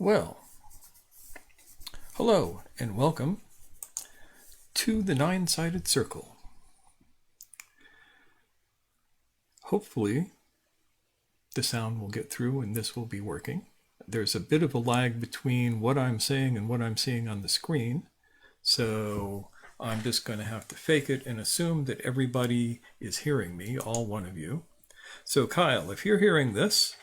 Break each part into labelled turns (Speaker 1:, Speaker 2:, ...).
Speaker 1: Well, hello and welcome to the Nine-Sided Circle. Hopefully the sound will get through and this will be working. There's a bit of a lag between what I'm saying and what I'm seeing on the screen, so I'm just going to have to fake it and assume that everybody is hearing me, all one of you. So Kyle, if you're hearing this,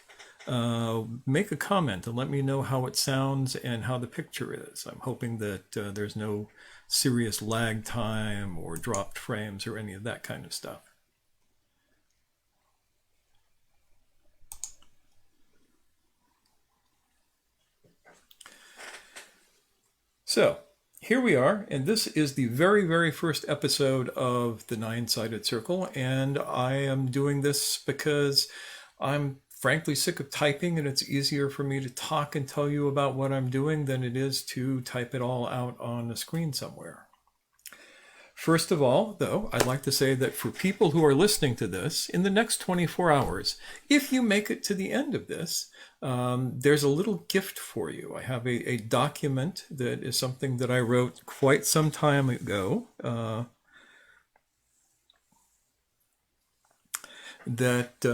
Speaker 1: make a comment and let me know how it sounds and how the picture is. I'm hoping that there's no serious lag time or dropped frames or any of that kind of stuff. So here we are, and this is the very first episode of the Nine-Sided Circle, and I am doing this because I'm frankly sick of typing, and it's easier for me to talk and tell you about what I'm doing than it is to type it all out on a screen somewhere. First of all, though, I'd like to say that for people who are listening to this, in the next 24 hours, if you make it to the end of this, there's a little gift for you. I have a document that is something that I wrote quite some time ago that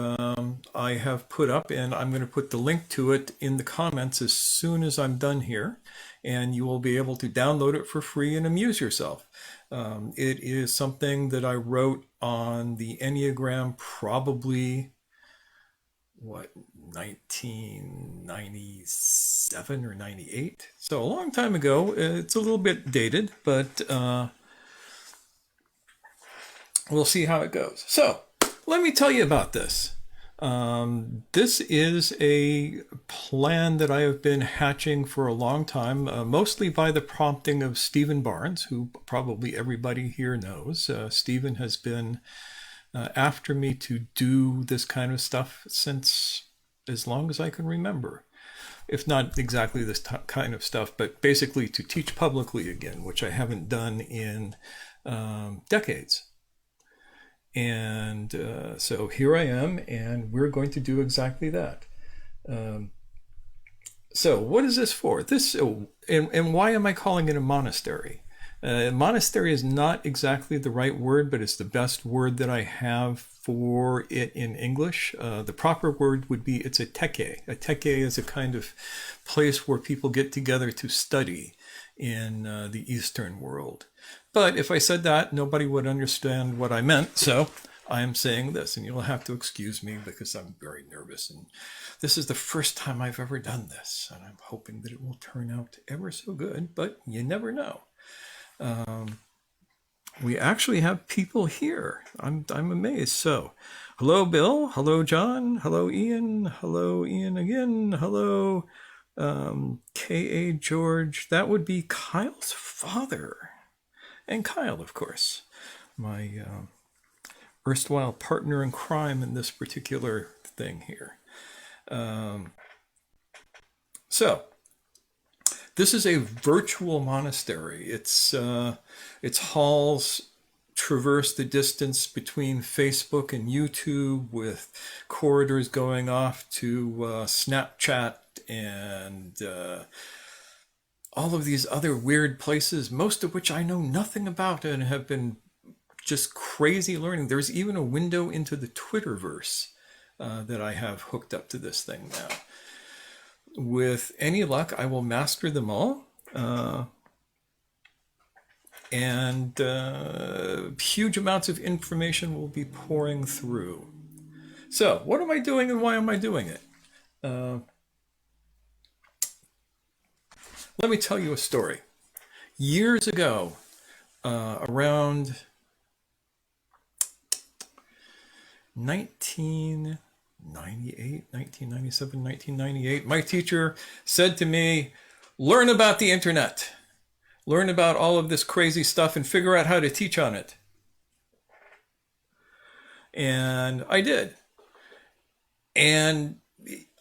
Speaker 1: I have put up, and I'm going to put the link to it in the comments as soon as I'm done here, and you will be able to download it for free and amuse yourself. It is something that I wrote on the Enneagram probably, 1997 or 98? So a long time ago. It's a little bit dated, but we'll see how it goes. So let me tell you about this. This is a plan that I have been hatching for a long time, mostly by the prompting of Stephen Barnes, who probably everybody here knows. Stephen has been after me to do this kind of stuff since as long as I can remember. If not exactly this kind of stuff, but basically to teach publicly again, which I haven't done in decades. And so here I am, and we're going to do exactly that. So what is this for? And why am I calling it a monastery? Monastery is not exactly the right word, but it's the best word that I have for it in English. The proper word would be it's a teke. A teke is a kind of place where people get together to study in the Eastern world. But if I said that, nobody would understand what I meant, so I am saying this, and you'll have to excuse me because I'm very nervous, and this is the first time I've ever done this, and I'm hoping that it will turn out ever so good, but you never know. We actually have people here. I'm amazed. So, hello, Bill. Hello, John. Hello, Ian. Hello, Ian again. Hello, K.A. George. That would be Kyle's father. And Kyle, of course, my erstwhile partner in crime in this particular thing here. So, this is a virtual monastery. Its halls traverse the distance between Facebook and YouTube, with corridors going off to Snapchat and all of these other weird places, most of which I know nothing about and have been just crazy learning. There's even a window into the Twitterverse that I have hooked up to this thing now. With any luck, I will master them all. And huge amounts of information will be pouring through. So, what am I doing and why am I doing it? Let me tell you a story. Years ago, around 1998, my teacher said to me, learn about the internet. Learn about all of this crazy stuff and figure out how to teach on it. And I did. And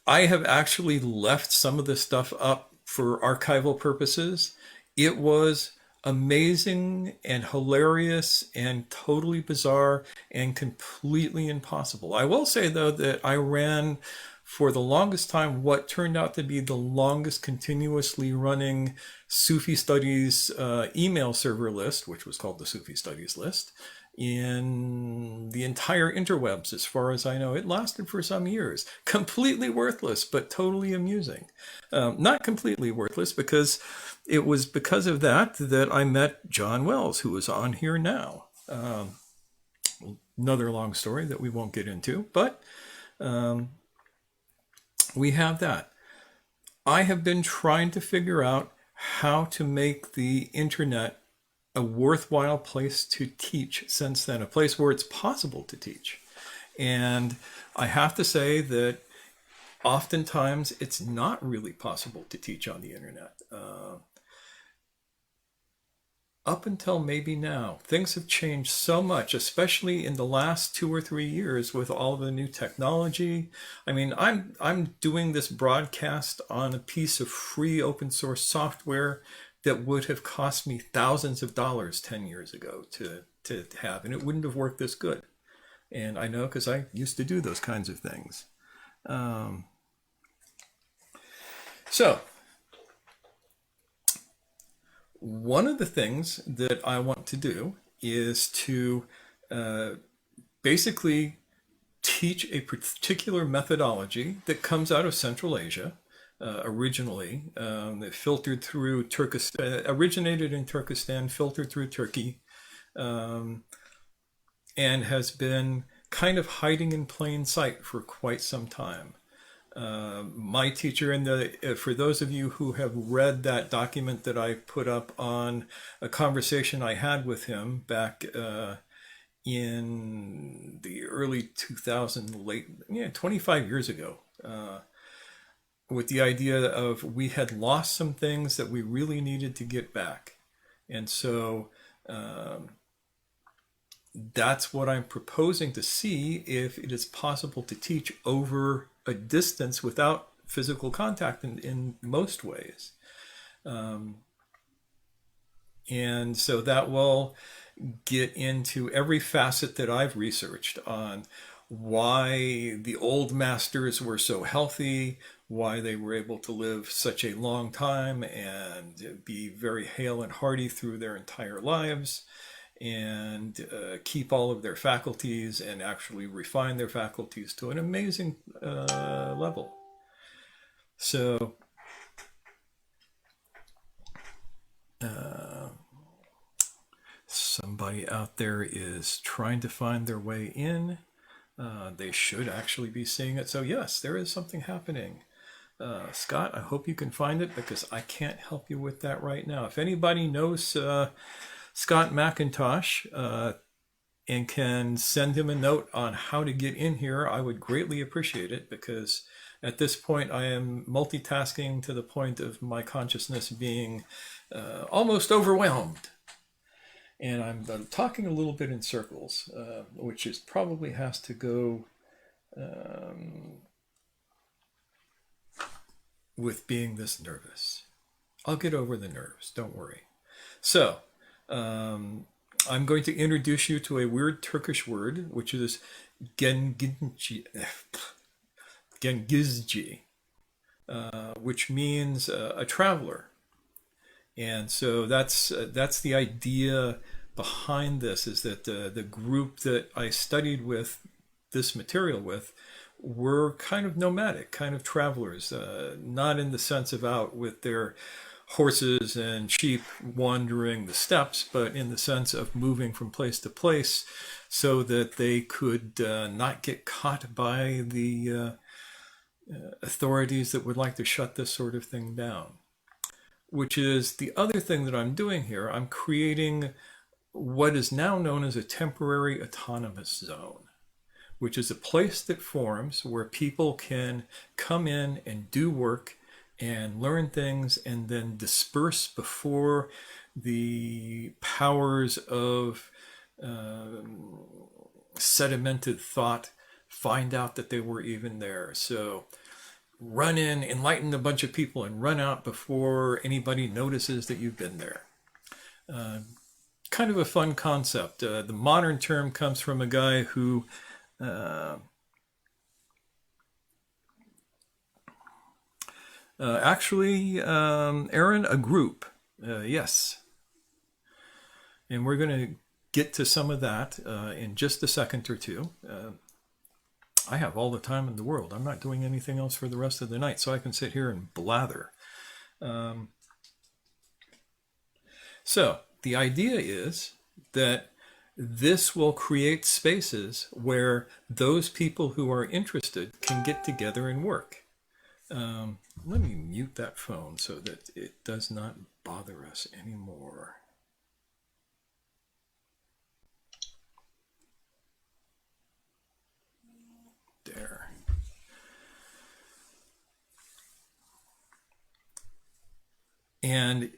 Speaker 1: I have actually left some of this stuff up for archival purposes. It was amazing and hilarious and totally bizarre and completely impossible. I will say, though, that I ran for the longest time what turned out to be the longest continuously running Sufi Studies email server list, which was called the Sufi Studies list, in the entire interwebs, as far as I know. It lasted for some years. Completely worthless, but totally amusing. Not completely worthless, because it was because of that that I met John Wells, who is on here now. Another long story that we won't get into, but we have that. I have been trying to figure out how to make the internet a worthwhile place to teach since then, a place where it's possible to teach. And I have to say that oftentimes it's not really possible to teach on the internet. Up until maybe now, things have changed so much, especially in the last 2 or 3 years with all the new technology. I mean, I'm doing this broadcast on a piece of free open source software that would have cost me thousands of dollars 10 years ago to have, and it wouldn't have worked this good. And I know because I used to do those kinds of things. So one of the things that I want to do is to basically teach a particular methodology that comes out of Central Asia. Originally, it filtered through Turkestan, originated in Turkestan, filtered through Turkey, and has been kind of hiding in plain sight for quite some time. My teacher, for those of you who have read that document that I put up on a conversation I had with him back in the early 2000s, 25 years ago, with the idea of we had lost some things that we really needed to get back. And so that's what I'm proposing to see if it is possible to teach over a distance without physical contact in most ways. And so that will get into every facet that I've researched on why the old masters were so healthy, why they were able to live such a long time and be very hale and hearty through their entire lives, and keep all of their faculties and actually refine their faculties to an amazing level. So somebody out there is trying to find their way in. They should actually be seeing it. So yes, there is something happening. Scott, I hope you can find it, because I can't help you with that right now. If anybody knows Scott McIntosh and can send him a note on how to get in here, I would greatly appreciate it, because at this point I am multitasking to the point of my consciousness being almost overwhelmed. And I'm talking a little bit in circles, which is probably has to go with being this nervous. I'll get over the nerves, don't worry. So, I'm going to introduce you to a weird Turkish word, which is gengizci, which means a traveler. And so that's the idea behind this, is that the group that I studied with this material with were kind of nomadic, kind of travelers, not in the sense of out with their horses and sheep wandering the steppes, but in the sense of moving from place to place so that they could not get caught by the authorities that would like to shut this sort of thing down. Which is the other thing that I'm doing here. I'm creating what is now known as a temporary autonomous zone, which is a place that forms where people can come in and do work and learn things and then disperse before the powers of sedimented thought find out that they were even there. So run in, enlighten a bunch of people, and run out before anybody notices that you've been there. Kind of a fun concept. The modern term comes from a guy who Aaron, a group. Yes. And we're going to get to some of that in just a second or two. I have all the time in the world. I'm not doing anything else for the rest of the night, so I can sit here and blather. So the idea is that this will create spaces where those people who are interested can get together and work. Let me mute that phone so that it does not bother us anymore. There. And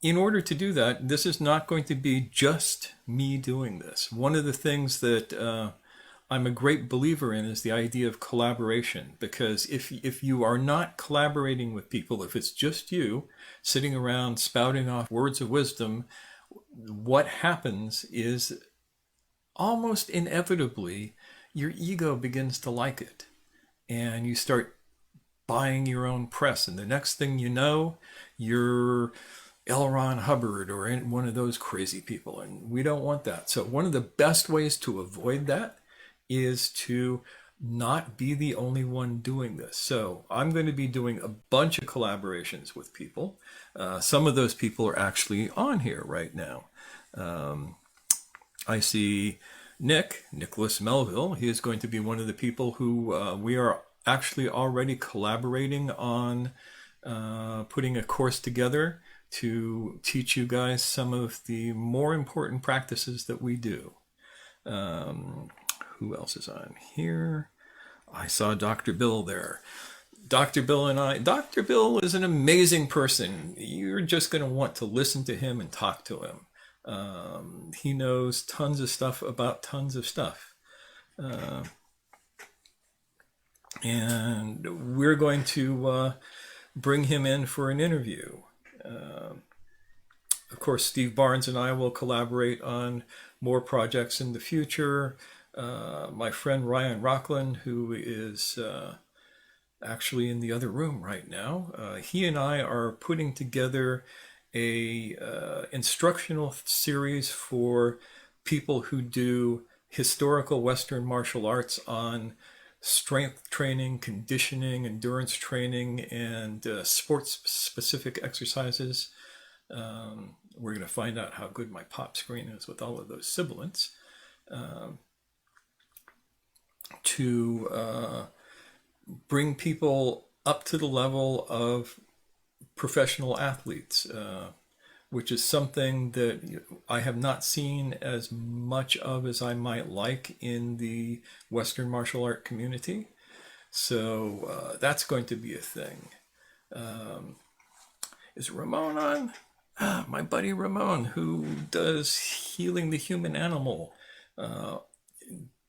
Speaker 1: in order to do that, this is not going to be just me doing this. One of the things that I'm a great believer in is the idea of collaboration, because if you are not collaborating with people, if it's just you sitting around spouting off words of wisdom, what happens is almost inevitably your ego begins to like it, and you start buying your own press, and the next thing you know, you're L. Ron Hubbard or one of those crazy people, and we don't want that. So one of the best ways to avoid that is to not be the only one doing this. So I'm going to be doing a bunch of collaborations with people. Some of those people are actually on here right now. I see Nicholas Melville. He is going to be one of the people who we are actually already collaborating on putting a course together to teach you guys some of the more important practices that we do. Who else is on here? I saw Dr. Bill there. Dr. Bill is an amazing person. You're just going to want to listen to him and talk to him. He knows tons of stuff about tons of stuff. And we're going to bring him in for an interview. Of course, Steve Barnes and I will collaborate on more projects in the future. My friend Ryan Rockland, who is actually in the other room right now, he and I are putting together a instructional series for people who do historical Western martial arts on strength training, conditioning, endurance training, and sports-specific exercises. We're going to find out how good my pop screen is with all of those sibilants. To bring people up to the level of professional athletes, which is something that I have not seen as much of as I might like in the Western martial art community. So that's going to be a thing. Is Ramon on? My buddy Ramon, who does Healing the Human Animal.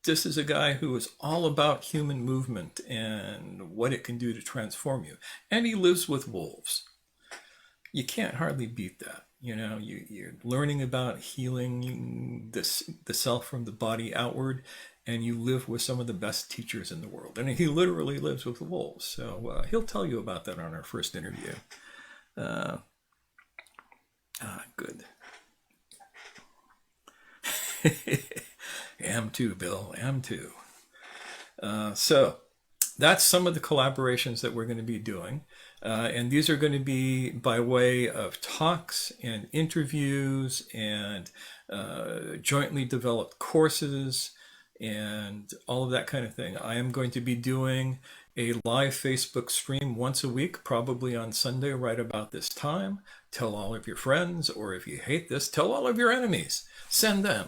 Speaker 1: This is a guy who is all about human movement and what it can do to transform you. And he lives with wolves. You can't hardly beat that. You know, you're learning about healing the self from the body outward, and you live with some of the best teachers in the world. And he literally lives with the wolves. So he'll tell you about that on our first interview. Good. Am too, Bill. Am too. So that's some of the collaborations that we're going to be doing. And these are going to be by way of talks and interviews and jointly developed courses and all of that kind of thing. I am going to be doing a live Facebook stream once a week, probably on Sunday right about this time. Tell all of your friends, or if you hate this, tell all of your enemies. Send them.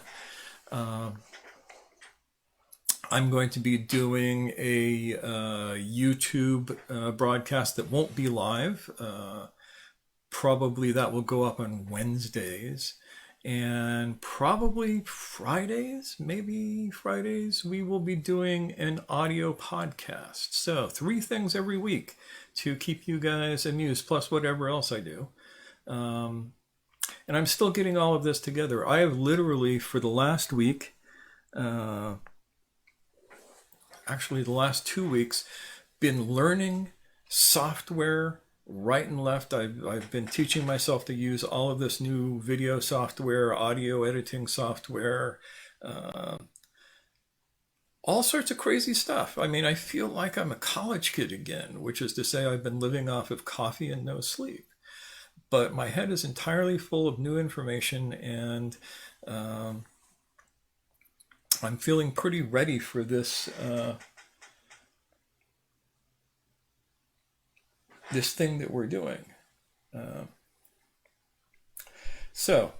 Speaker 1: I'm going to be doing a YouTube broadcast that won't be live. Probably that will go up on Wednesdays. And probably Fridays, maybe Fridays, we will be doing an audio podcast. So 3 things every week to keep you guys amused, plus whatever else I do. And I'm still getting all of this together. I have literally, for the last week, actually the last 2 weeks, been learning software right and left. I've been teaching myself to use all of this new video software, audio editing software, uh, all sorts of crazy stuff. I mean, I feel like I'm a college kid again, which is to say I've been living off of coffee and no sleep. But my head is entirely full of new information, and um, I'm feeling pretty ready for this thing that we're doing. Uh, so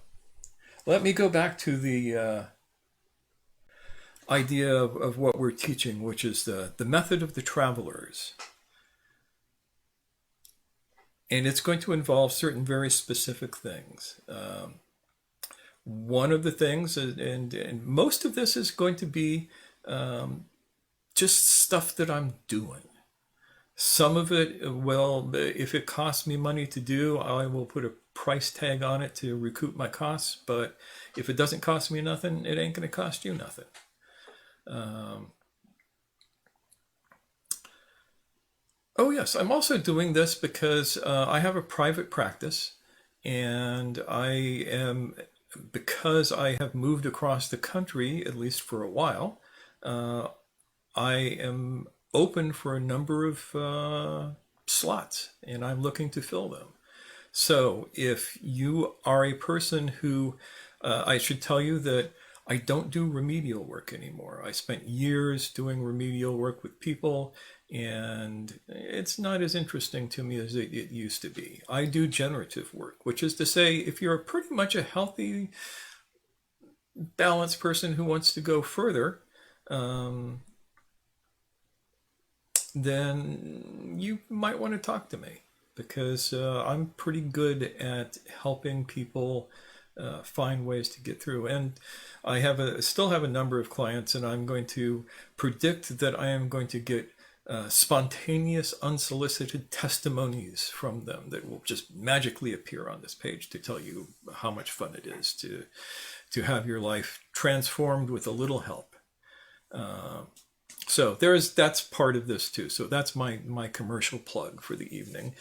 Speaker 1: let me go back to the idea of what we're teaching, which is the method of the travelers. And it's going to involve certain very specific things. One of the things, and most of this is going to be just stuff that I'm doing. Some of it, well, if it costs me money to do, I will put a price tag on it to recoup my costs. But if it doesn't cost me nothing, it ain't going to cost you nothing. Oh, yes, I'm also doing this because I have a private practice, and because I have moved across the country, at least for a while, uh, I am open for a number of slots, and I'm looking to fill them. So if you are a person who, I should tell you that I don't do remedial work anymore. I spent years doing remedial work with people, and it's not as interesting to me as it used to be. I do generative work, which is to say, if you're pretty much a healthy, balanced person who wants to go further, um, then you might want to talk to me because I'm pretty good at helping people find ways to get through. And I still have a number of clients, and I'm going to predict that I am going to get spontaneous, unsolicited testimonies from them that will just magically appear on this page to tell you how much fun it is to have your life transformed with a little help. So that's part of this too. So that's my commercial plug for the evening.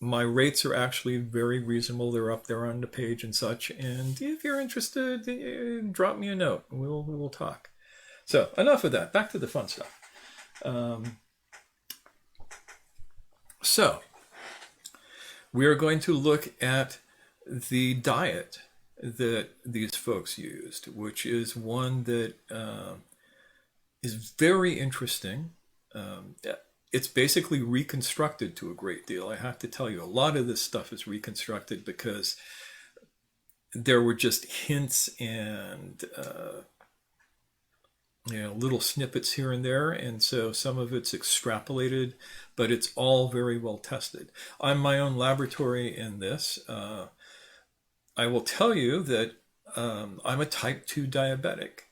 Speaker 1: My rates are actually very reasonable. They're up there on the page and such. And if you're interested, drop me a note. We'll talk. So enough of that. Back to the fun stuff. So we are going to look at the diet that these folks used, which is one that is very interesting. It's basically reconstructed to a great deal. I have to tell you, a lot of this stuff is reconstructed because there were just hints and little snippets here and there, and so some of it's extrapolated, but it's all very well tested. I'm my own laboratory in this. I will tell you that I'm a type 2 diabetic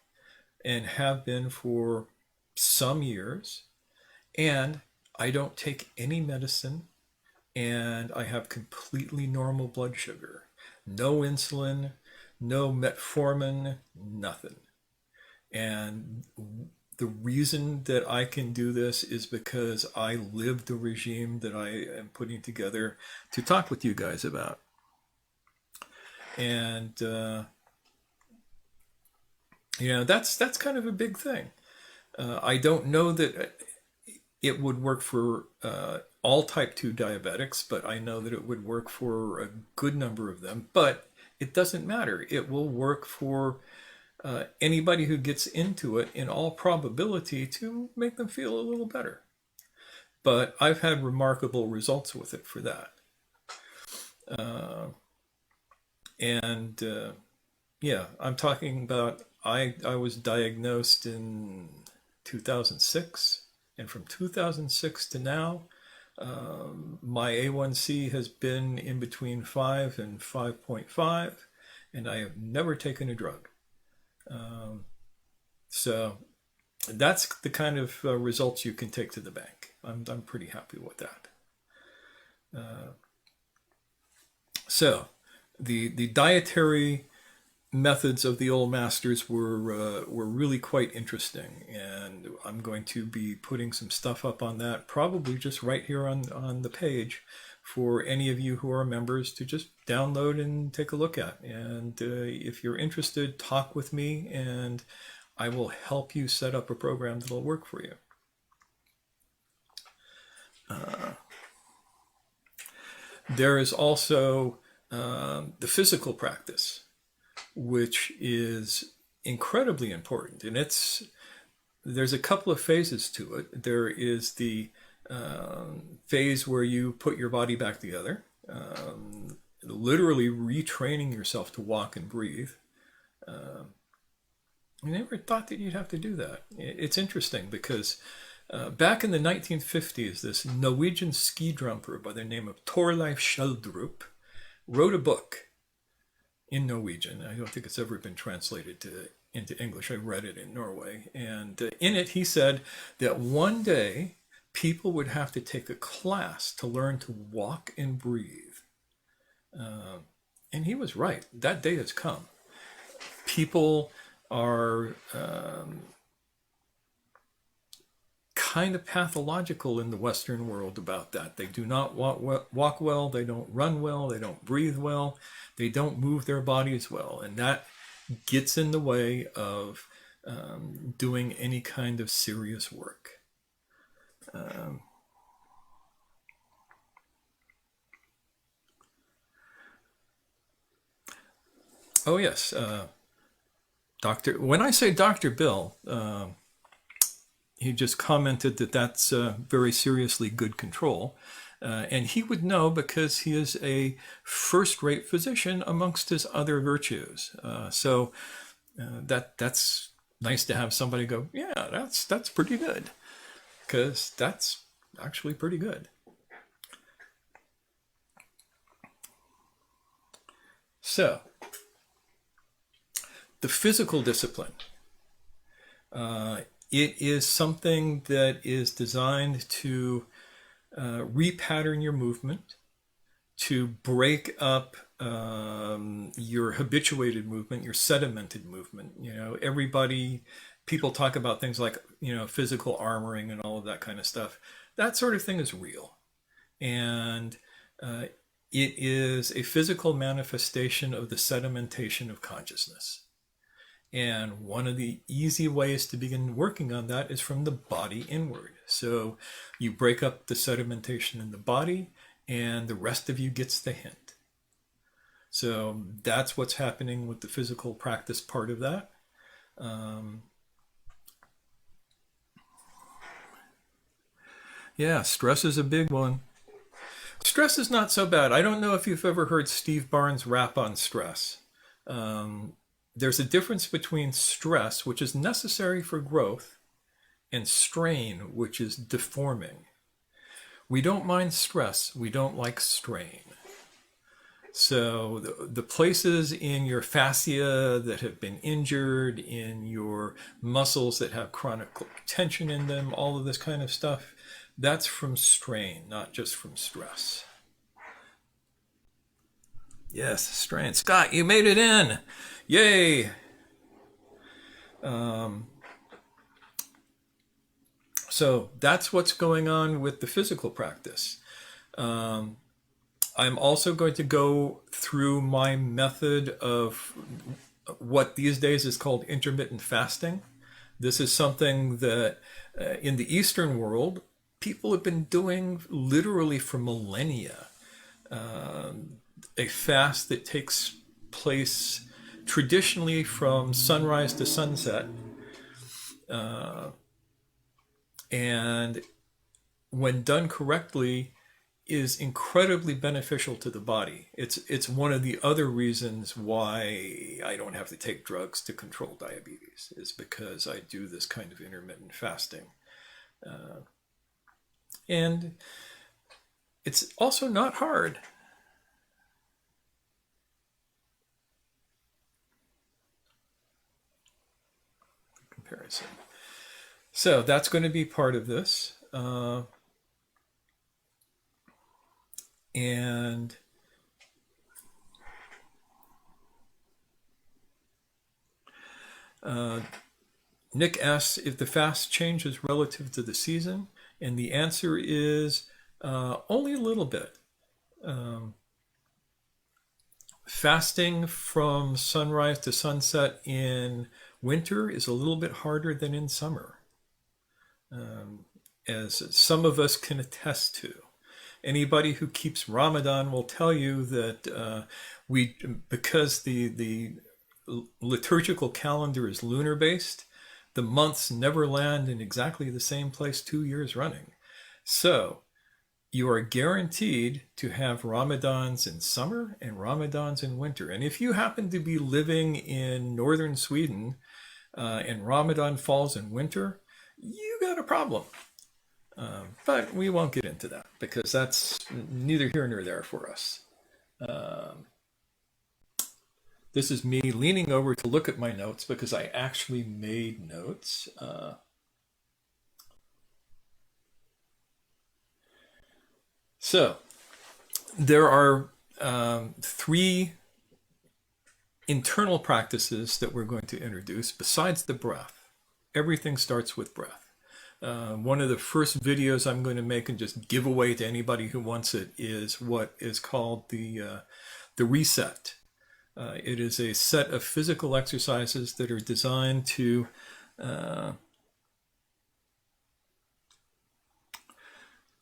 Speaker 1: and have been for some years, and I don't take any medicine, and I have completely normal blood sugar. No insulin, no metformin, nothing. And the reason that I can do this is because I live the regime that I am putting together to talk with you guys about. And that's kind of a big thing. I don't know that it would work for all type 2 diabetics, but I know that it would work for a good number of them. But it doesn't matter. It will work for anybody who gets into it, in all probability, to make them feel a little better. But I've had remarkable results with it for that. I'm talking about, I was diagnosed in 2006, and from 2006 to now, my A1C has been in between 5 and 5.5, and I have never taken a drug. So that's the kind of results you can take to the bank. I'm pretty happy with that. So the dietary methods of the old masters were really quite interesting, and I'm going to be putting some stuff up on that, probably just right here on the page, for any of you who are members to just download and take a look at. And if you're interested, talk with me, and I will help you set up a program that'll work for you. There is also the physical practice, which is incredibly important. And there's a couple of phases to it. There is the phase where you put your body back together, literally retraining yourself to walk and breathe. I never thought that you'd have to do that. It's interesting because back in the 1950s, this Norwegian ski jumper by the name of Torleif Schjelderup wrote a book in Norwegian. I don't think it's ever been translated into English. I read it in Norway. And in it, he said that one day people would have to take a class to learn to walk and breathe. And he was right. That day has come. People are kind of pathological in the Western world about that. They do not walk well, they don't run well, they don't breathe well, they don't move their bodies well. And that gets in the way of doing any kind of serious work. Oh yes, when I say Dr. Bill, he just commented that that's very seriously good control. And he would know because he is a first-rate physician amongst his other virtues. So that's nice to have somebody go, yeah, that's pretty good, because that's actually pretty good. So the physical discipline. It is something that is designed to repattern your movement, to break up your habituated movement, your sedimented movement. You know, people talk about things like, you know, physical armoring and all of that kind of stuff. That sort of thing is real. And it is a physical manifestation of the sedimentation of consciousness. And one of the easy ways to begin working on that is from the body inward. So you break up the sedimentation in the body, and the rest of you gets the hint. So that's what's happening with the physical practice part of that. Yeah, stress is a big one. Stress is not so bad. I don't know if you've ever heard Steve Barnes rap on stress. There's a difference between stress, which is necessary for growth, and strain, which is deforming. We don't mind stress, we don't like strain. So the places in your fascia that have been injured, in your muscles that have chronic tension in them, all of this kind of stuff, that's from strain, not just from stress. Yes, strain. Scott, you made it in. Yay! So that's what's going on with the physical practice. I'm also going to go through my method of what these days is called intermittent fasting. This is something that in the Eastern world, people have been doing literally for millennia. A fast that takes place traditionally from sunrise to sunset. And when done correctly, is incredibly beneficial to the body. It's one of the other reasons why I don't have to take drugs to control diabetes, is because I do this kind of intermittent fasting. And it's also not hard. Comparison. So that's going to be part of this. And Nick asks if the fast changes relative to the season, and the answer is only a little bit. Fasting from sunrise to sunset in winter is a little bit harder than in summer, as some of us can attest to. Anybody who keeps Ramadan will tell you that because the liturgical calendar is lunar based, the months never land in exactly the same place 2 years running. So you are guaranteed to have Ramadans in summer and Ramadans in winter. And if you happen to be living in northern Sweden and Ramadan falls in winter, you got a problem. But we won't get into that because that's neither here nor there for us. This is me leaning over to look at my notes because I actually made notes. So there are 3 internal practices that we're going to introduce besides the breath. Everything starts with breath. One of the first videos I'm going to make and just give away to anybody who wants it is what is called the reset. It is a set of physical exercises that are designed to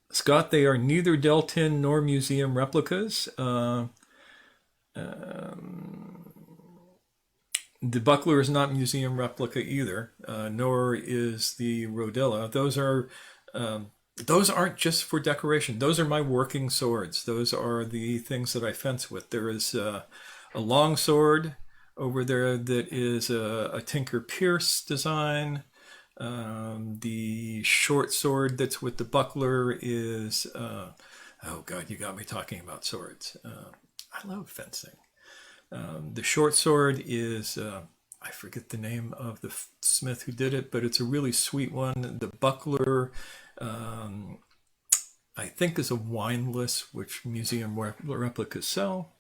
Speaker 1: Scott, they are neither Deltin nor museum replicas. The buckler is not museum replica either, nor is the rodilla. Those aren't just for decoration. Those are my working swords. Those are the things that I fence with. There is a long sword over there that is a Tinker Pierce design. The short sword that's with the buckler is, oh God, you got me talking about swords. I love fencing. The short sword is, I forget the name of the smith who did it, but it's a really sweet one. The buckler, I think, is a wineless, which museum replicas sell.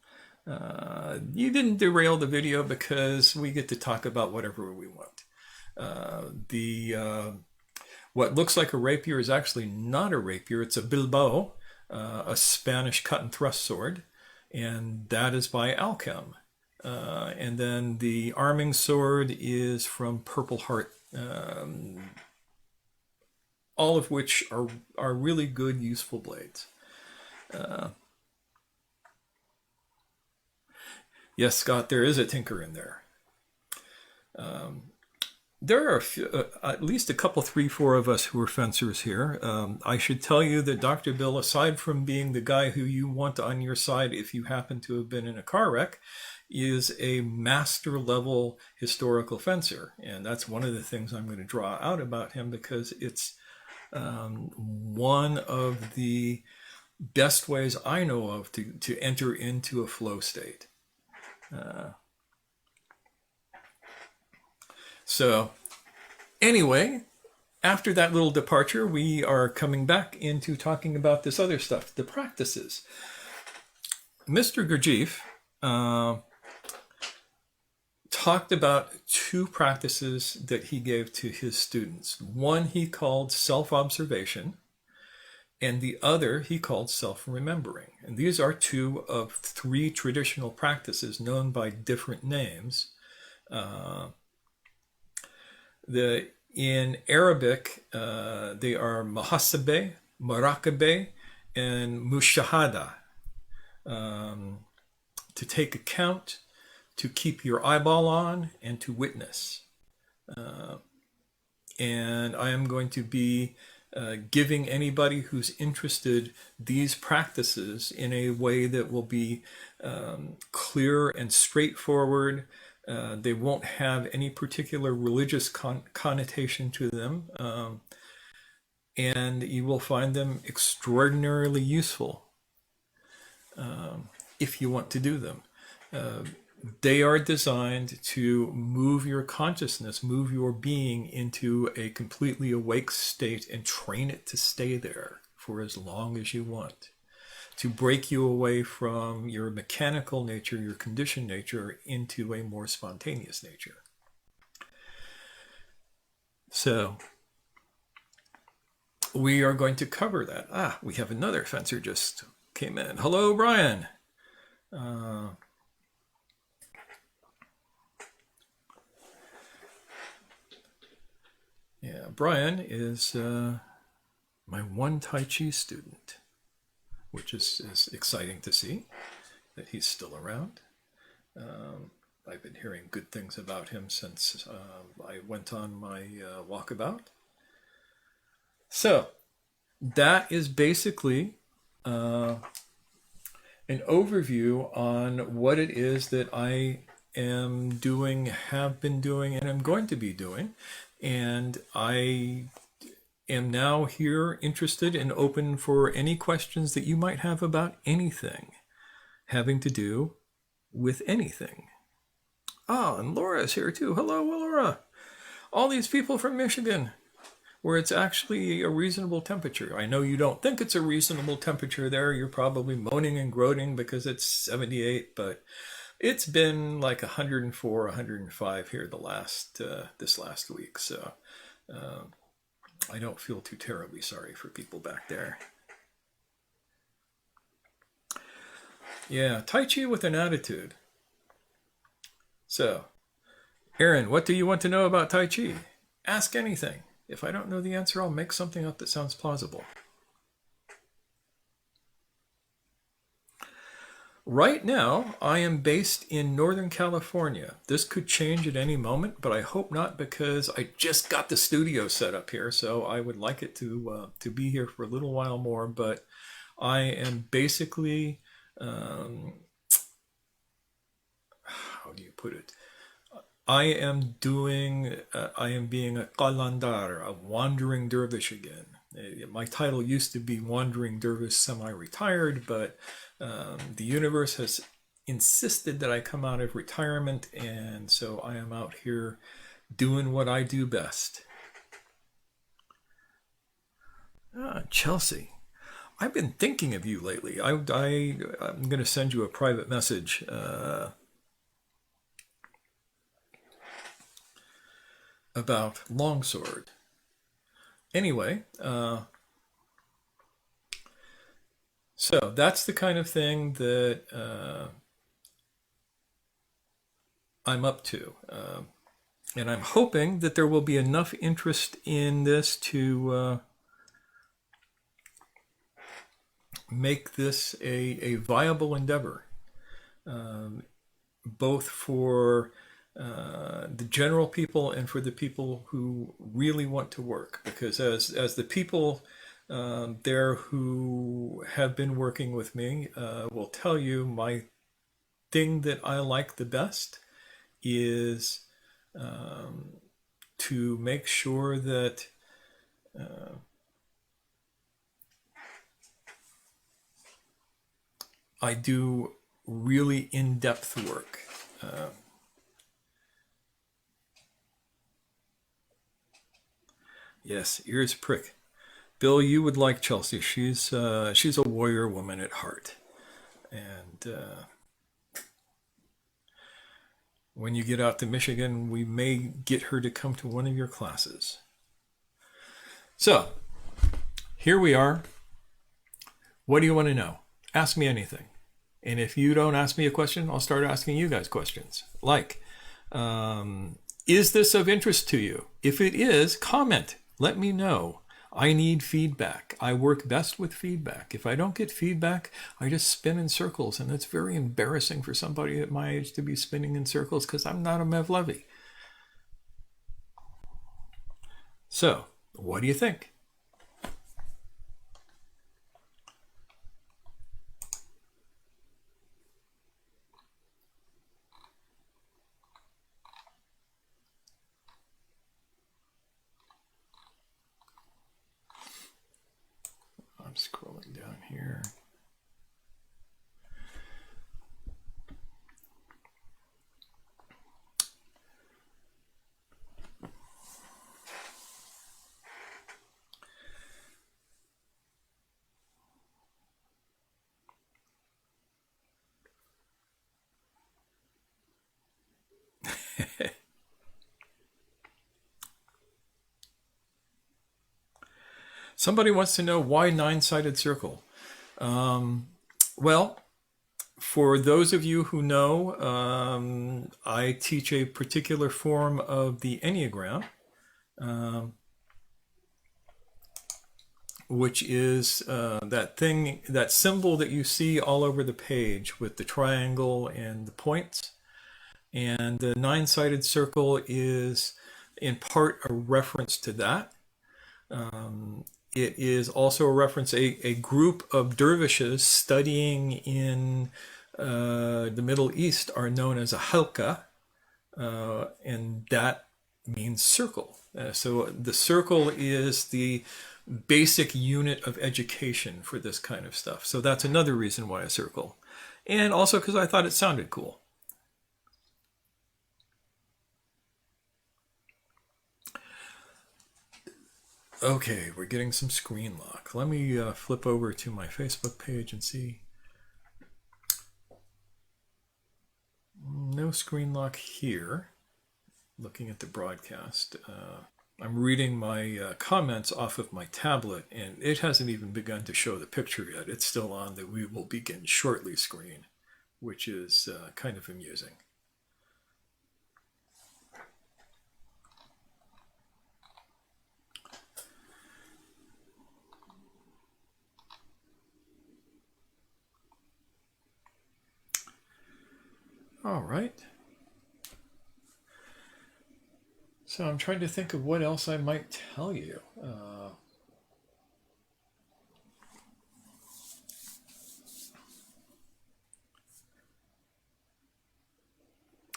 Speaker 1: You didn't derail the video because we get to talk about whatever we want. What looks like a rapier is actually not a rapier. It's a bilbao, a Spanish cut and thrust sword, and that is by Alchem. And then the arming sword is from Purple Heart, all of which are really good, useful blades. Yes, Scott, there is a tinker in there. There are at least a couple, 3, 4 of us who are fencers here. I should tell you that Dr. Bill, aside from being the guy who you want on your side if you happen to have been in a car wreck, is a master level historical fencer. And that's one of the things I'm going to draw out about him because it's one of the best ways I know of to enter into a flow state. So anyway, after that little departure, we are coming back into talking about this other stuff, the practices. Mr. Gurdjieff talked about 2 practices that he gave to his students. One he called self-observation, and the other he called self-remembering. And these are 2 of 3 traditional practices known by different names. In Arabic, they are muhasabeh, muraqabeh, and mushahada. To take account, to keep your eyeball on, and to witness. And I am going to be giving anybody who's interested these practices in a way that will be clear and straightforward. They won't have any particular religious connotation to them, and you will find them extraordinarily useful if you want to do them. They are designed to move your consciousness, move your being into a completely awake state and train it to stay there for as long as you want, to break you away from your mechanical nature, your conditioned nature, into a more spontaneous nature. So we are going to cover that. Ah, we have another fencer just came in. Hello, Brian. Uh, yeah, Brian is my one Tai Chi student, which is exciting to see that he's still around. Um, I've been hearing good things about him since I went on my walkabout. So that is basically uh, an overview on what it is that I am doing, have been doing, and am going to be doing. And I am now here interested and open for any questions that you might have about anything having to do with anything. Ah, and Laura is here too. Hello, Laura. All these people from Michigan, where it's actually a reasonable temperature. I know you don't think it's a reasonable temperature there. You're probably moaning and groaning because it's 78, but it's been like 104, 105 here this last week. So uh, I don't feel too terribly sorry for people back there. Yeah, Tai Chi with an attitude. So, Aaron, what do you want to know about Tai Chi? Ask anything. If I don't know the answer, I'll make something up that sounds plausible. Right now, I am based in Northern California. This could change at any moment, but I hope not because I just got the studio set up here, so I would like it to be here for a little while more. But I am basically, how do you put it? I am being a qalandar, a wandering dervish again. My title used to be Wandering Dervish Semi-Retired, but the universe has insisted that I come out of retirement, and so I am out here doing what I do best. Ah, Chelsea. I've been thinking of you lately. I'm going to send you a private message about longsword. Anyway, so that's the kind of thing that I'm up to. And I'm hoping that there will be enough interest in this to make this a viable endeavor, both for the general people and for the people who really want to work. Because as the people there who have been working with me will tell you, my thing that I like the best is to make sure that I do really in-depth work. Yes, ears prick. Bill, you would like Chelsea. She's a warrior woman at heart, and when you get out to Michigan, we may get her to come to one of your classes. So here we are. What do you want to know? Ask me anything. And if you don't ask me a question, I'll start asking you guys questions. Like, is this of interest to you? If it is, comment. Let me know. I need feedback. I work best with feedback. If I don't get feedback, I just spin in circles. And it's very embarrassing for somebody at my age to be spinning in circles because I'm not a Mevlevi. So, what do you think? I'm scrolling down here. Somebody wants to know why nine-sided circle. Well, for those of you who know, I teach a particular form of the Enneagram, um, which is that symbol that you see all over the page with the triangle and the points. And the nine-sided circle is in part a reference to that. It is also a reference, a group of dervishes studying in the Middle East are known as a halqa, and that means circle. So the circle is the basic unit of education for this kind of stuff. So that's another reason why a circle. And also because I thought it sounded cool. Okay, we're getting some screen lock. Let me flip over to my Facebook page and see. No screen lock here. Looking at the broadcast. I'm reading my comments off of my tablet, and it hasn't even begun to show the picture yet. It's still on the "we will begin shortly" screen, which is kind of amusing. All right. So I'm trying to think of what else I might tell you.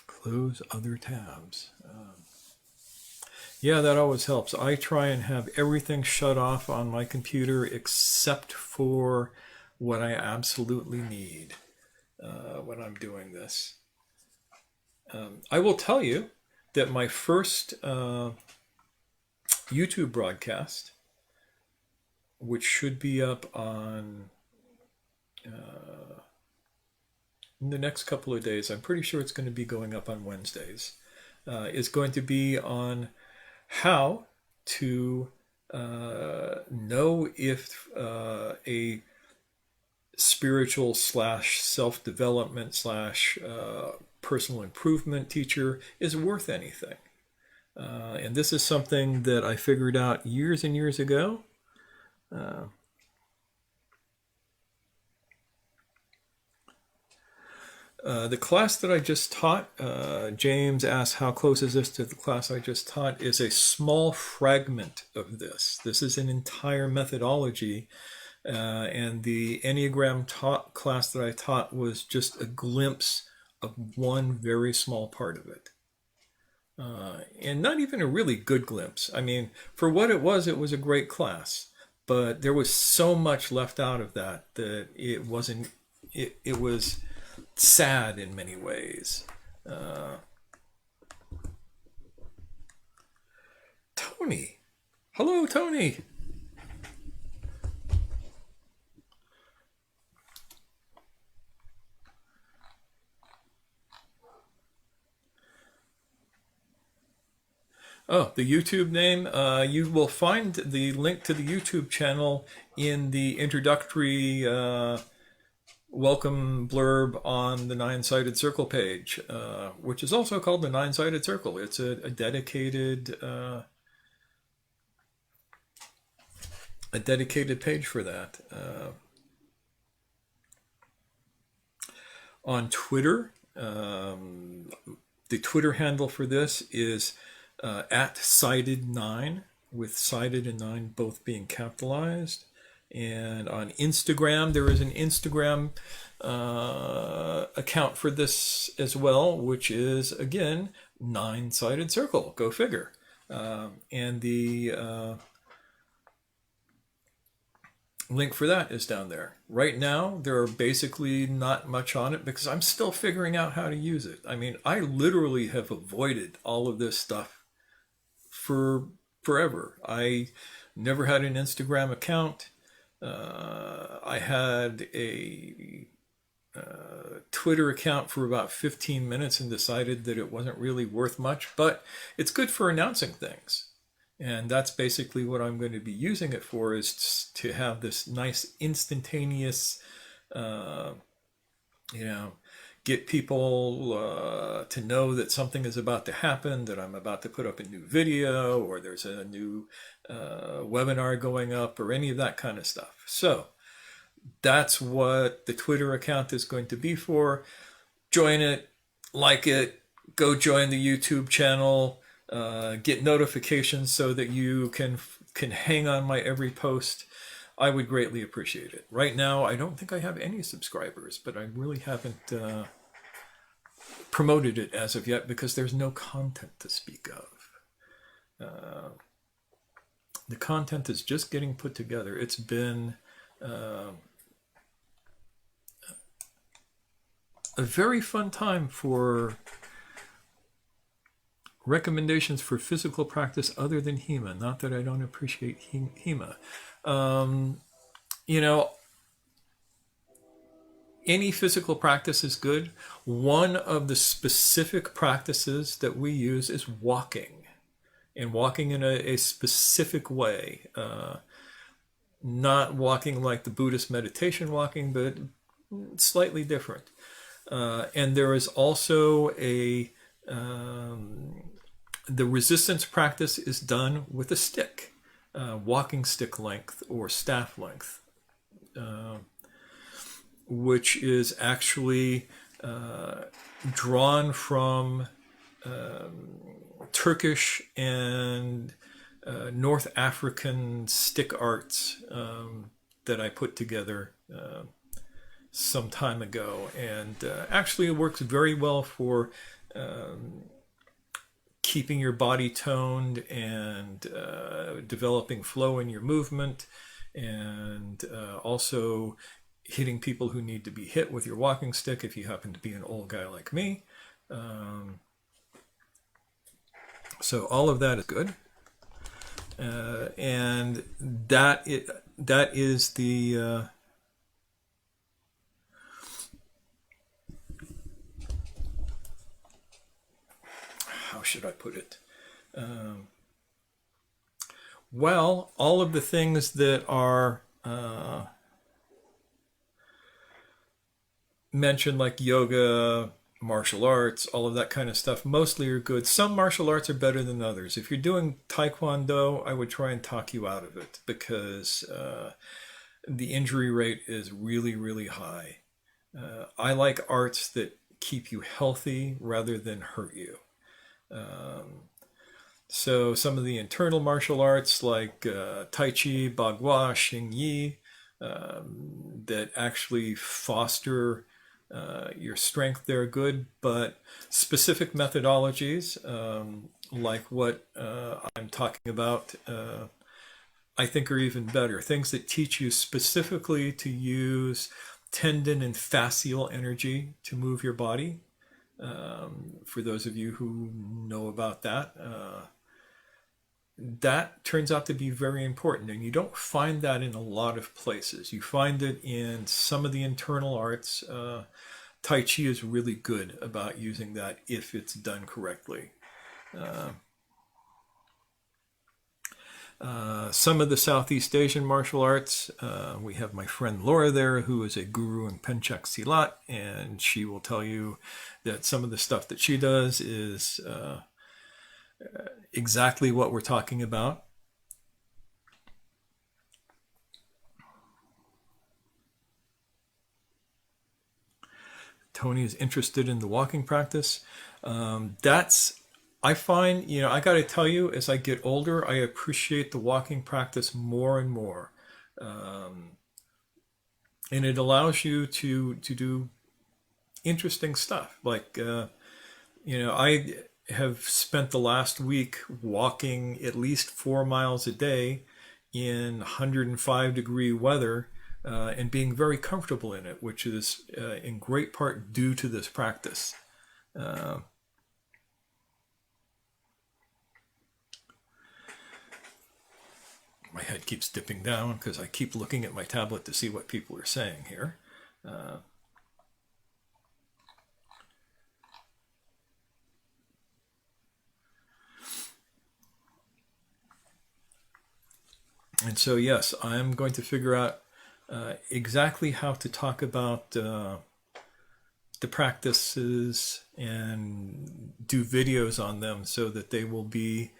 Speaker 1: Close other tabs. Yeah, that always helps. I try and have everything shut off on my computer except for what I absolutely need when I'm doing this. I will tell you that my first YouTube broadcast, which should be up on in the next couple of days, I'm pretty sure it's going to be going up on Wednesdays, is going to be on how to know if a spiritual slash self-development slash personal improvement teacher is worth anything. And this is something that I figured out years and years ago. The class that I just taught, James asked, how close is this to the class I just taught, is a small fragment of this. This is an entire methodology, and the Enneagram class that I taught was just a glimpse of one very small part of it. And not even a really good glimpse. I mean, for what it was a great class, but there was so much left out of that it wasn't, it was sad in many ways. Tony. Hello, Tony. Oh, the YouTube name. You will find the link to the YouTube channel in the introductory welcome blurb on the Nine-Sided Circle page, which is also called the Nine-Sided Circle. It's a dedicated page for that. On Twitter, the Twitter handle for this is at Sided9, with Sided and 9 both being capitalized. And on Instagram, there is an Instagram account for this as well, which is, again, Nine-Sided Circle. Go figure. And the link for that is down there. Right now, there are basically not much on it because I'm still figuring out how to use it. I mean, I literally have avoided all of this stuff for forever. I never had an Instagram account. I had a Twitter account for about 15 minutes and decided that it wasn't really worth much, but it's good for announcing things. And that's basically what I'm going to be using it for, is to have this nice instantaneous, uh, you know, get people to know that something is about to happen, that I'm about to put up a new video, or there's a new webinar going up, or any of that kind of stuff. So that's what the Twitter account is going to be for. Join it, like it, go join the YouTube channel, get notifications so that you can hang on my every post. I would greatly appreciate it. Right now, I don't think I have any subscribers, but I really haven't promoted it as of yet because there's no content to speak of. The content is just getting put together. It's been a very fun time for recommendations for physical practice other than HEMA. Not that I don't appreciate HEMA. You know, any physical practice is good. One of the specific practices that we use is walking, and walking in a specific way. Not walking like the Buddhist meditation walking, but slightly different. And there is also the resistance practice is done with a stick, walking stick length or staff length, which is actually drawn from Turkish and North African stick arts that I put together some time ago, and actually it works very well for keeping your body toned and developing flow in your movement, and also hitting people who need to be hit with your walking stick if you happen to be an old guy like me. So all of that is good. And that is the how should I put it? Well, all of the things that are mentioned, like yoga, martial arts, all of that kind of stuff, mostly are good. Some martial arts are better than others. If you're doing Taekwondo, I would try and talk you out of it because the injury rate is really, really high. I like arts that keep you healthy rather than hurt you. So some of the internal martial arts like Tai Chi, Bagua, Xing Yi, that actually foster your strength, they're good, but specific methodologies like what I'm talking about, I think are even better. Things that teach you specifically to use tendon and fascial energy to move your body. For those of you who know about that, that turns out to be very important, and you don't find that in a lot of places. You find it in some of the internal arts. Tai Chi is really good about using that if it's done correctly. Some of the Southeast Asian martial arts, we have my friend Laura there, who is a guru in Pencak Silat, and she will tell you that some of the stuff that she does is exactly what we're talking about. Tony is interested in the walking practice. I find, I got to tell you, as I get older, I appreciate the walking practice more and more. And it allows you to do interesting stuff. Like, I have spent the last week walking at least 4 miles a day in 105-degree weather and being very comfortable in it, which is in great part due to this practice. My head keeps dipping down because I keep looking at my tablet to see what people are saying here. And so, yes, I'm going to figure out exactly how to talk about the practices and do videos on them so that they will be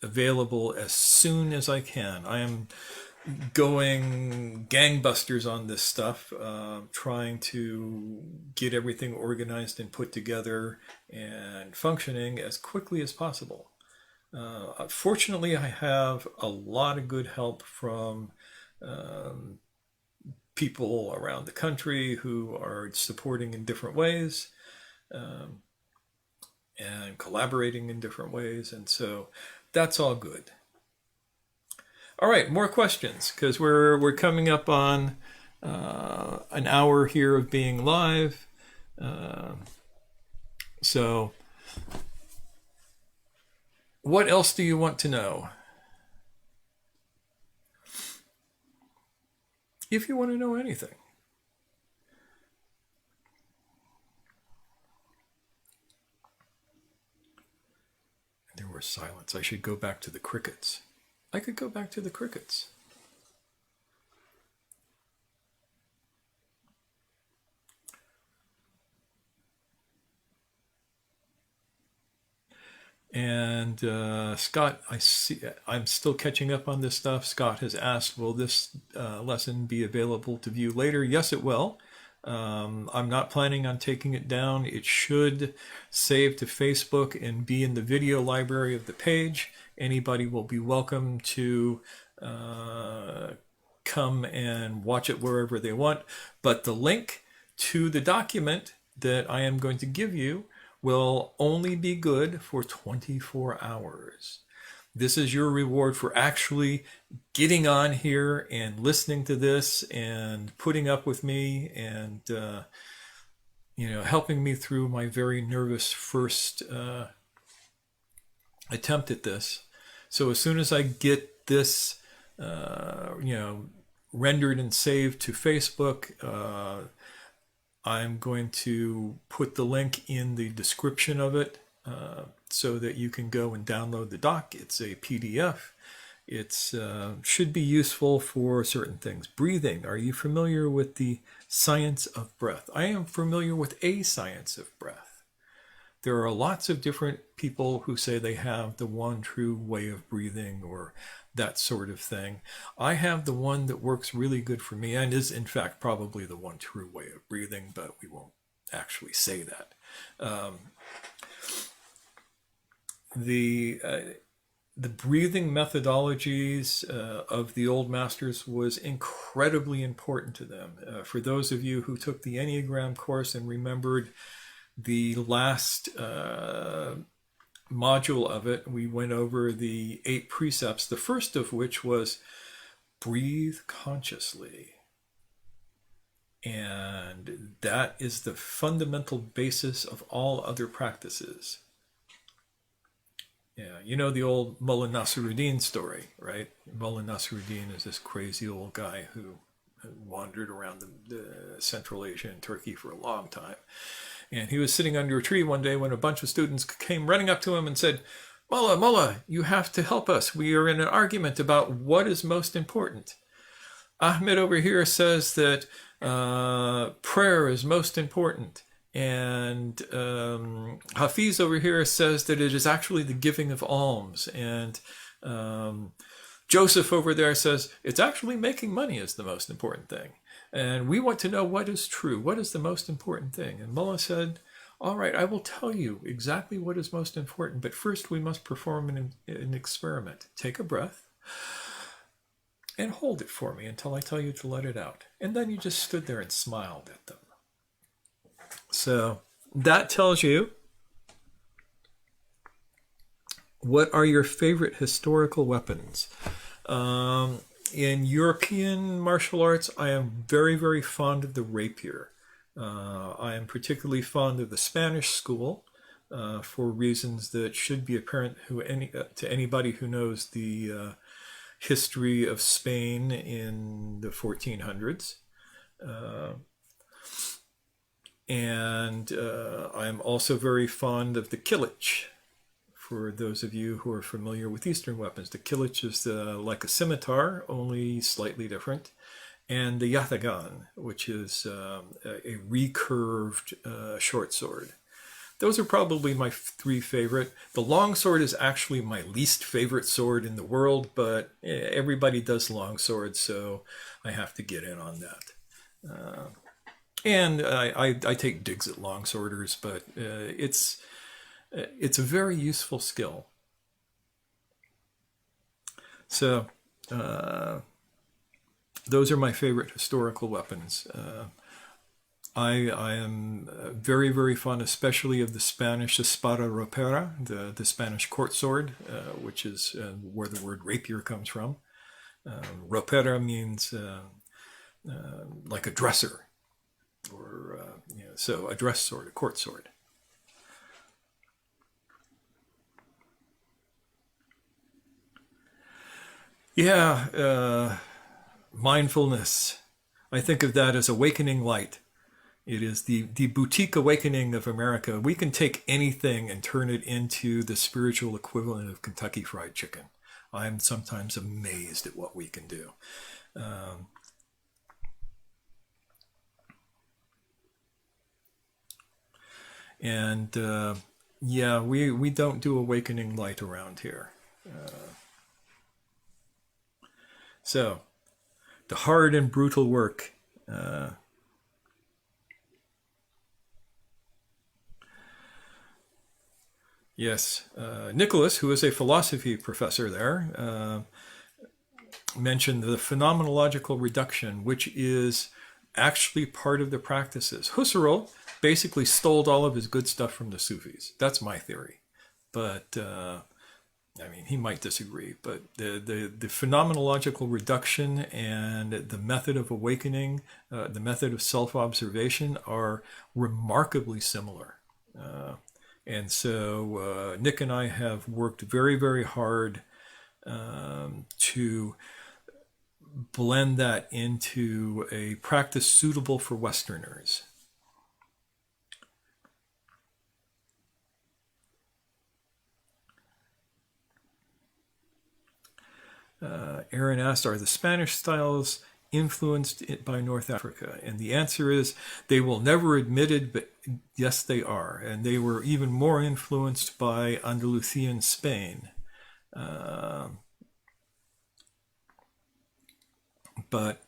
Speaker 1: available as soon as I can. I am going gangbusters on this stuff, trying to get everything organized and put together and functioning as quickly as possible. Fortunately, I have a lot of good help from people around the country who are supporting in different ways, and collaborating in different ways. And so that's all good. All right, more questions because we're coming up on an hour here of being live. So, what else do you want to know? If you want to know anything. There was silence. I should go back to the crickets. I could go back to the crickets. And Scott, I see. I'm still catching up on this stuff. Scott has asked, "Will this lesson be available to view later?" Yes, it will. I'm not planning on taking it down. It should save to Facebook and be in the video library of the page. Anybody will be welcome to come and watch it wherever they want. But the link to the document that I am going to give you will only be good for 24 hours. This is your reward for actually getting on here and listening to this and putting up with me and helping me through my very nervous first attempt at this. So as soon as I get this rendered and saved to Facebook, I'm going to put the link in the description of it so that you can go and download the doc. It's a PDF. It should be useful for certain things. Breathing. Are you familiar with the science of breath? I am familiar with a science of breath. There are lots of different people who say they have the one true way of breathing or that sort of thing. I have the one that works really good for me and is in fact probably the one true way of breathing, but we won't actually say that. The breathing methodologies of the old masters was incredibly important to them. For those of you who took the Enneagram course and remembered the last module of it, we went over the 8 precepts, the first of which was breathe consciously. And that is the fundamental basis of all other practices. Yeah, you know the old Mullah Nasruddin story, right? Mullah Nasruddin is this crazy old guy who wandered around the Central Asia and Turkey for a long time. And he was sitting under a tree one day when a bunch of students came running up to him and said, "Mullah, Mullah, you have to help us. We are in an argument about what is most important. Ahmed over here says that prayer is most important. And Hafiz over here says that it is actually the giving of alms. And Joseph over there says it's actually making money is the most important thing. And we want to know what is true. What is the most important thing?" And Mullah said, "All right, I will tell you exactly what is most important. But first we must perform an experiment. Take a breath and hold it for me until I tell you to let it out." And then you just stood there and smiled at them. So that tells you what are your favorite historical weapons. In European martial arts, I am very, very fond of the rapier. I am particularly fond of the Spanish school for reasons that should be apparent to anybody who knows the history of Spain in the 1400s. And I'm also very fond of the kilich for those of you who are familiar with Eastern weapons. The kilich is like a scimitar, only slightly different. And the yataghan, which is a recurved short sword. Those are probably my three favorite. The longsword is actually my least favorite sword in the world, but everybody does longswords, so I have to get in on that. And I take digs at longsworders, but it's a very useful skill. So those are my favorite historical weapons. I am very, very fond, especially of the Spanish espada ropera, the Spanish court sword, which is where the word rapier comes from. Ropera means like a dresser, or so a dress sword, a court sword. Yeah, mindfulness. I think of that as awakening light. It is the boutique awakening of America. We can take anything and turn it into the spiritual equivalent of Kentucky Fried Chicken. I'm sometimes amazed at what we can do. And yeah, we don't do awakening light around here. So, the hard and brutal work. Yes, Nicholas, who is a philosophy professor there, mentioned the phenomenological reduction, which is actually part of the practices. Husserl basically stole all of his good stuff from the Sufis. That's my theory. But, I mean, he might disagree. But the phenomenological reduction and the method of awakening, the method of self-observation are remarkably similar. And so Nick and I have worked very, very hard to blend that into a practice suitable for Westerners. Aaron asked, are the Spanish styles influenced by North Africa? And the answer is they will never admit it, but yes, they are. And they were even more influenced by Andalusian Spain. But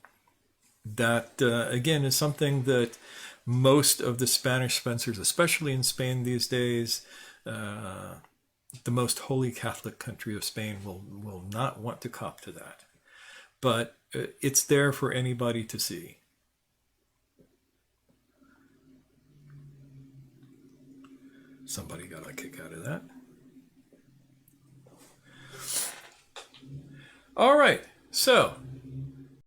Speaker 1: that, again, is something that most of the Spanish spencers, especially in Spain these days, the most holy Catholic country of Spain, will not want to cop to that. But it's there for anybody to see. Somebody got a kick out of that. All right, so